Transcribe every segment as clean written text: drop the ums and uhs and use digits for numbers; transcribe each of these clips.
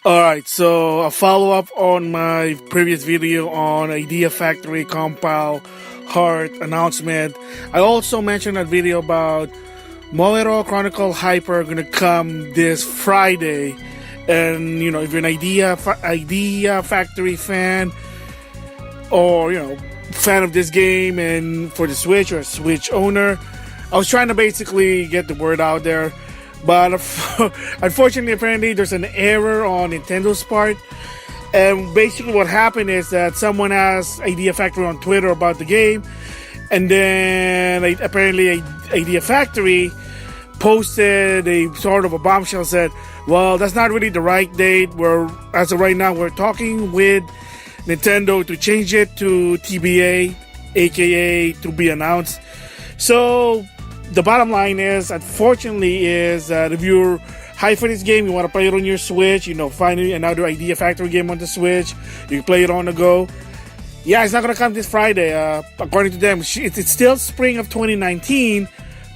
Alright, so a follow-up on my previous video on Idea Factory Compile Heart announcement. I also mentioned a video about Moero Chronicles Hyper gonna come this Friday. And, you know, if you're an Idea Factory fan or, you know, fan of this game and for the Switch or a Switch owner, I was trying to basically get the word out there. But unfortunately, apparently, there's an error on Nintendo's part. And basically what happened is that someone asked Idea Factory on Twitter about the game. And then apparently Idea Factory posted a sort of a bombshell, said, well, that's not really the right date. As of right now, we're talking with Nintendo to change it to TBA, aka to be announced. So the bottom line is, unfortunately, is that if you're hyped for this game, you want to play it on your Switch, you know, finding another Idea Factory game on the Switch, you can play it on the go. Yeah, it's not going to come this Friday. According to them, it's still spring of 2019,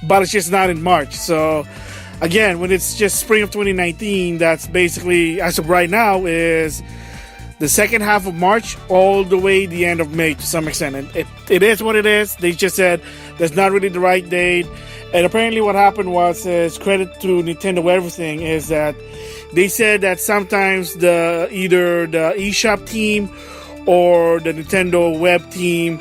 but it's just not in March. So, again, when it's just spring of 2019, that's basically, as of right now, is the second half of March all the way the end of May to some extent. And it is what it is. They just said that's not really the right date. And apparently what happened was, credit to Nintendo everything, is that they said that sometimes either the eShop team or the Nintendo web team,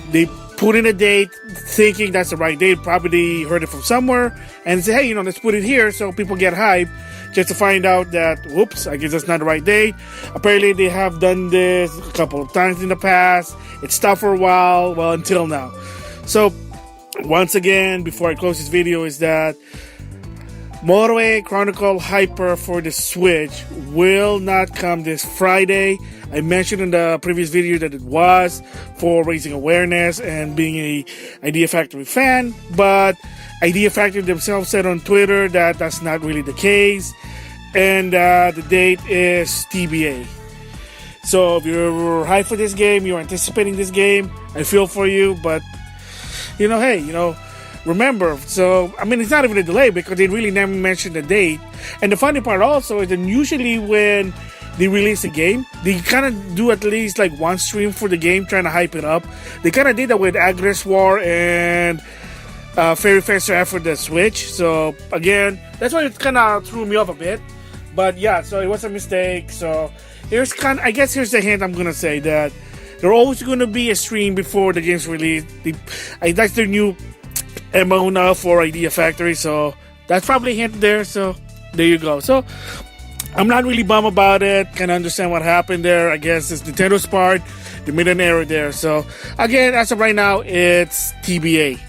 they put in a date thinking that's the right date. Probably heard it from somewhere and say, hey, you know, let's put it here so people get hyped, just to find out that, whoops, I guess that's not the right date. Apparently they have done this a couple of times in the past. It stopped for a while, well, until now. So once again, before I close this video, is that Moero Chronicles Hyper for the Switch will not come this Friday. I mentioned in the previous video that it was for raising awareness and being a Idea Factory fan, but Idea Factory themselves said on Twitter that that's not really the case, and the date is TBA. So if you're hyped for this game, you're anticipating this game, I feel for you, but you know, hey, you know, remember, so, I mean, it's not even a delay because they really never mentioned the date. And the funny part also is that usually when they release a game, they kind of do at least like one stream for the game, trying to hype it up. They kind of did that with Agnes War and Fairy Festa for the Switch. So, again, that's why it kind of threw me off a bit. But yeah, so it was a mistake. So, I guess here's the hint I'm going to say, that there's always going to be a stream before the game's released. That's their new MO now for Idea Factory, so that's probably a hint there. So there you go. So I'm not really bummed about it. Can understand what happened there. I guess it's Nintendo's part. They made an error there. So again, as of right now, it's TBA.